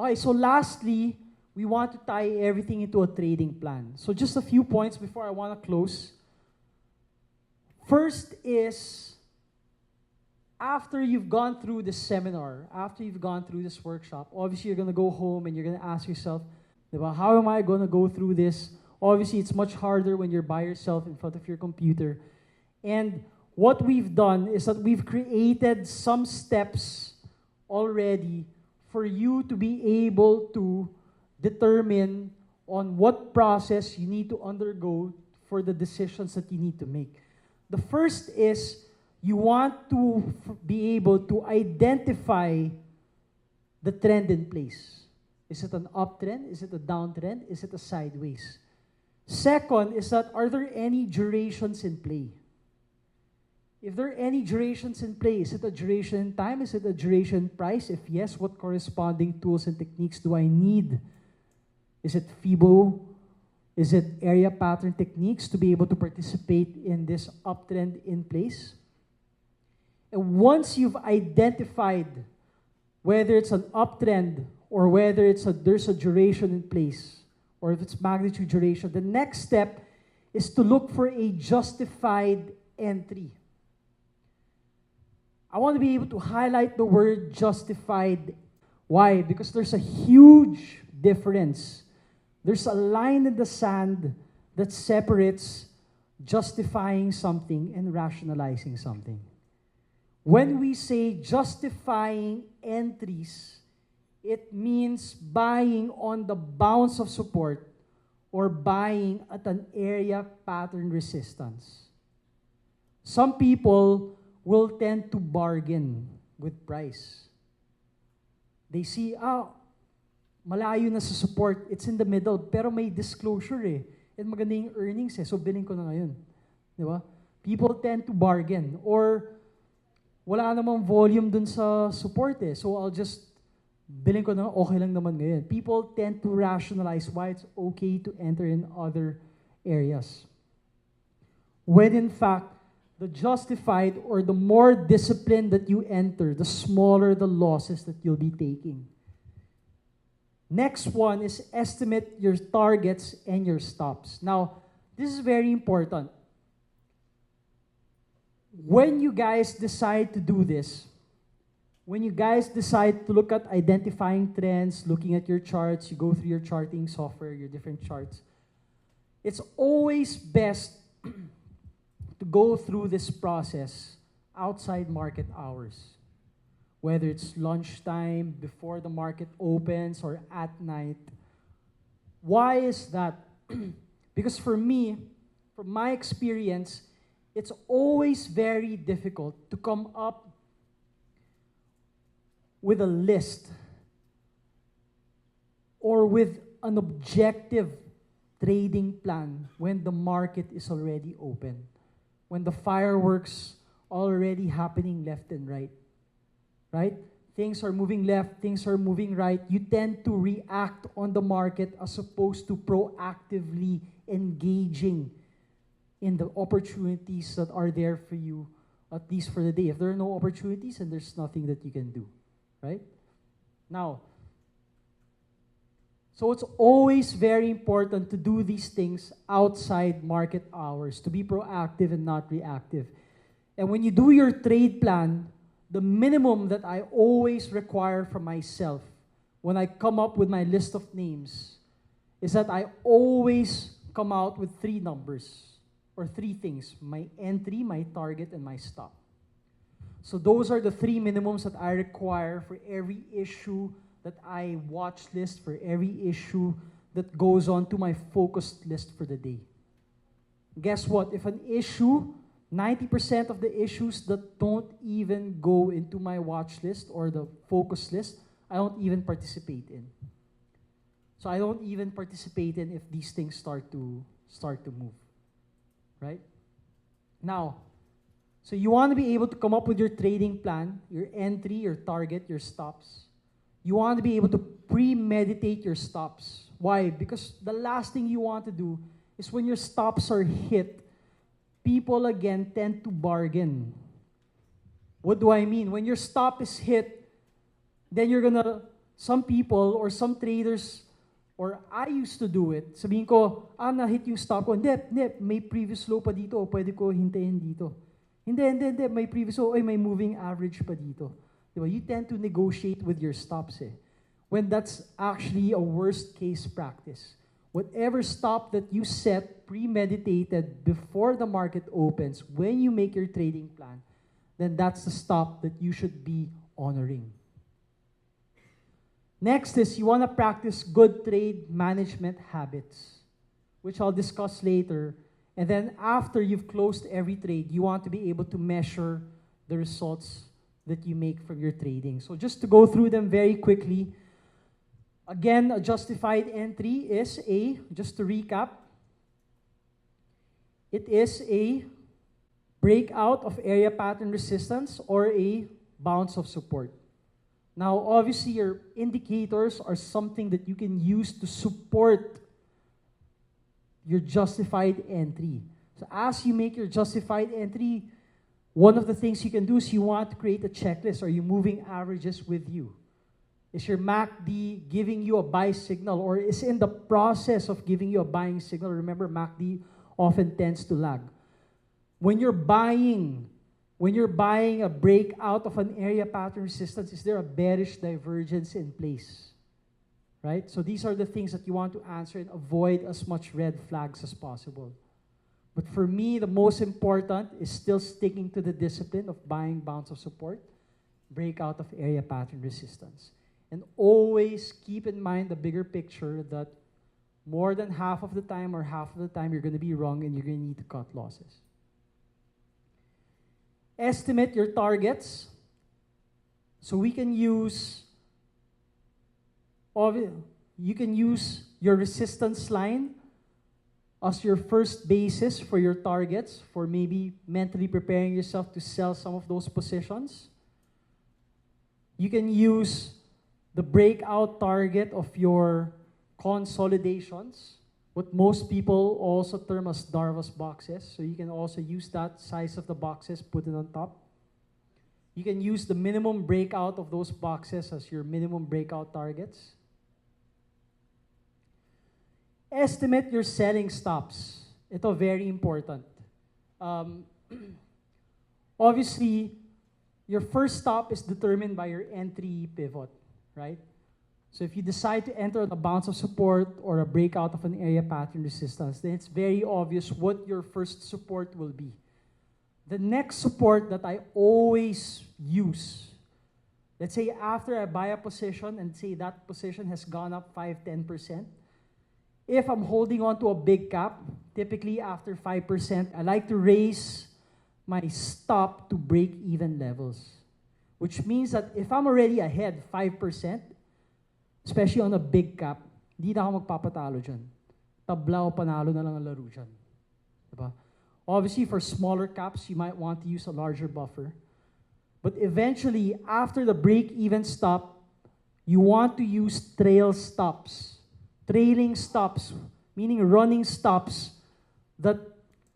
Okay, so lastly, we want to tie everything into a trading plan. So just a few points before I want to close. First is, after you've gone through this seminar, after you've gone through this workshop, obviously you're going to go home and you're going to ask yourself, how am I going to go through this? Obviously, it's much harder when you're by yourself in front of your computer. And what we've done is that we've created some steps already for you to be able to determine on what process you need to undergo for the decisions that you need to make. The first is you want to be able to identify the trend in place. Is it an uptrend? Is it a downtrend? Is it a sideways? Second is that, are there any durations in play? If there are any durations in play, is it a duration in time? Is it a duration in price? If yes, what corresponding tools and techniques do I need? Is it FIBO? Is it area pattern techniques to be able to participate in this uptrend in place? And once you've identified whether it's an uptrend or whether there's a duration in place, or if it's magnitude duration, the next step is to look for a justified entry. I want to be able to highlight the word justified. Why? Because there's a huge difference. There's a line in the sand that separates justifying something and rationalizing something. When we say justifying entries, it means buying on the bounds of support or buying at an area pattern resistance. Some people will tend to bargain with price. They see, malayo na sa support, it's in the middle, pero may disclosure eh. And maganda yung earnings eh, so bilhin ko na ngayon. Di ba? People tend to bargain. Or, wala namang volume dun sa support eh, so I'll just bilhin ko na, okay lang naman ngayon. People tend to rationalize why it's okay to enter in other areas. When in fact, the justified or the more discipline that you enter, the smaller the losses that you'll be taking. Next one is estimate your targets and your stops. Now, this is very important. When you guys decide to do this, when you guys decide to look at identifying trends, looking at your charts, you go through your charting software, your different charts, it's always best to go through this process outside market hours. Whether it's lunchtime, before the market opens, or at night. Why is that? Because for me, from my experience, it's always very difficult to come up with a list or with an objective trading plan when the market is already open, when the fireworks already happening left and right, right? Things are moving left, things are moving right. You tend to react on the market as opposed to proactively engaging in the opportunities that are there for you, at least for the day. If there are no opportunities, then there's nothing that you can do. Right? Now, so it's always very important to do these things outside market hours, to be proactive and not reactive. And when you do your trade plan, the minimum that I always require from myself when I come up with my list of names is that I always come out with 3 numbers or 3 things: my entry, my target, and my stop. So those are the 3 minimums that I require for every issue that I watch list, for every issue that goes on to my focused list for the day. Guess what? If an issue, 90% of the issues that don't even go into my watch list or the focus list, I don't even participate in. So I don't even participate in if these things start to move. Right? Now, so you want to be able to come up with your trading plan, your entry, your target, your stops. You want to be able to premeditate your stops. Why? Because the last thing you want to do is when your stops are hit, people again tend to bargain. What do I mean? When your stop is hit, then you're gonna some people or some traders, or I used to do it, sabihin ko, na-hit yung stop ko, hindi, may previous low pa dito, pwede ko hintayin dito. Hindi, may previous low, may moving average pa dito. Diba? You tend to negotiate with your stops when that's actually a worst case practice. Whatever stop that you set premeditated before the market opens, when you make your trading plan, then that's the stop that you should be honoring. Next is you want to practice good trade management habits, which I'll discuss later. And then after you've closed every trade, you want to be able to measure the results that you make from your trading. So just to go through them very quickly, again, a justified entry is just to recap, it is a breakout of area pattern resistance or a bounce of support. Now, obviously, your indicators are something that you can use to support your justified entry. So as you make your justified entry, one of the things you can do is you want to create a checklist. Are you moving averages with you? Is your MACD giving you a buy signal, or is in the process of giving you a buying signal? Remember, MACD often tends to lag. When you're buying a breakout of an area pattern resistance, is there a bearish divergence in place? Right? So these are the things that you want to answer and avoid as much red flags as possible. But for me, the most important is still sticking to the discipline of buying bounce of support, breakout of area pattern resistance. And always keep in mind the bigger picture that more than half of the time you're going to be wrong and you're going to need to cut losses. Estimate your targets. So we can use, you can use your resistance line as your first basis for your targets, for maybe mentally preparing yourself to sell some of those positions. You can use the breakout target of your consolidations, what most people also term as Darvas boxes. So you can also use that size of the boxes, put it on top. You can use the minimum breakout of those boxes as your minimum breakout targets. Estimate your selling stops. Ito very important. Obviously, your first stop is determined by your entry pivot, right? So if you decide to enter a bounce of support or a breakout of an area pattern resistance, then it's very obvious what your first support will be. The next support that I always use, let's say after I buy a position and say that position has gone up 5-10%, if I'm holding on to a big cap, typically after 5%, I like to raise my stop to break-even levels. Which means that if I'm already ahead 5%, especially on a big cap, hindi na ako magpapatalo dyan. Tabla o panalo na lang ang laro dyan. Diba? Obviously, for smaller caps, you might want to use a larger buffer. But eventually, after the break-even stop, you want to use trail stops. Trailing stops, meaning running stops that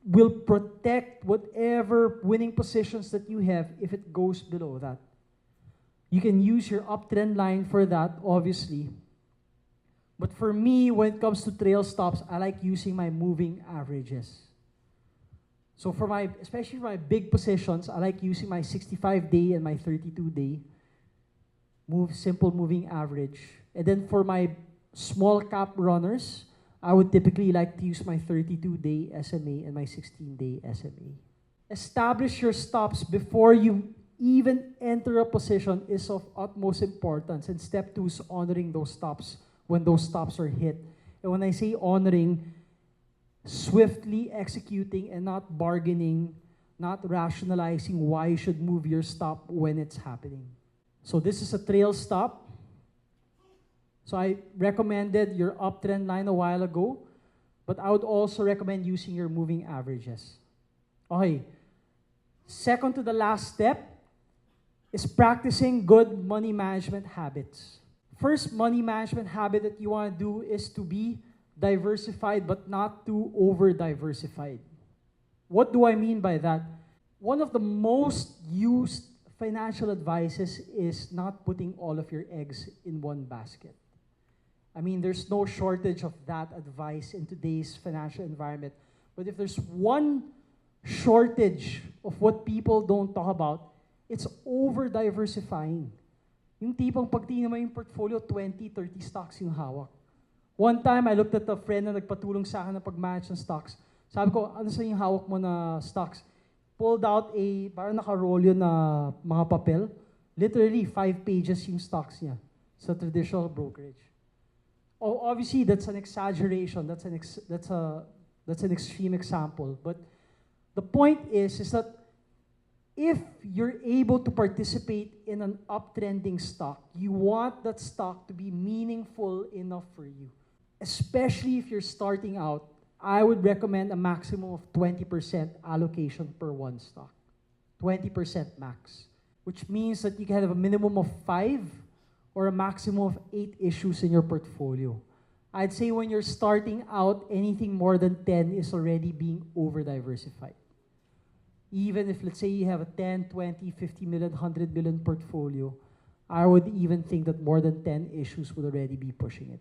will protect whatever winning positions that you have if it goes below that. You can use your uptrend line for that, obviously. But for me, when it comes to trail stops, I like using my moving averages. So especially for my big positions, I like using my 65-day and my 32-day simple moving average. And then for my small cap runners, I would typically like to use my 32-day SMA and my 16-day SMA. Establish your stops before you even enter a position is of utmost importance. And step 2 is honoring those stops when those stops are hit. And when I say honoring, swiftly executing and not bargaining, not rationalizing why you should move your stop when it's happening. So this is a trail stop. So I recommended your uptrend line a while ago, but I would also recommend using your moving averages. Okay. Second to the last step is practicing good money management habits. First money management habit that you want to do is to be diversified but not too over-diversified. What do I mean by that? One of the most used financial advice is not putting all of your eggs in one basket. I mean, there's no shortage of that advice in today's financial environment. But if there's one shortage of what people don't talk about, it's over-diversifying. Yung tipong pag tingnan mo yung portfolio, 20, 30 stocks yung hawak. One time, I looked at a friend na nagpatulong sa akin na pag-manage ng stocks. Sabi ko, ano sa yung hawak mo na stocks? Pulled out parang nakarolyo na mga papel. Literally, 5 pages yung stocks niya sa traditional brokerage. Oh, obviously, that's an exaggeration. That's an extreme example. But the point is that if you're able to participate in an uptrending stock, you want that stock to be meaningful enough for you. Especially if you're starting out, I would recommend a maximum of 20% allocation per one stock. 20% max. Which means that you can have a minimum of 5 or a maximum of 8 issues in your portfolio. I'd say when you're starting out, anything more than 10 is already being over-diversified. Even if, let's say, you have a 10, 20, 50 million, 100 million portfolio, I would even think that more than 10 issues would already be pushing it.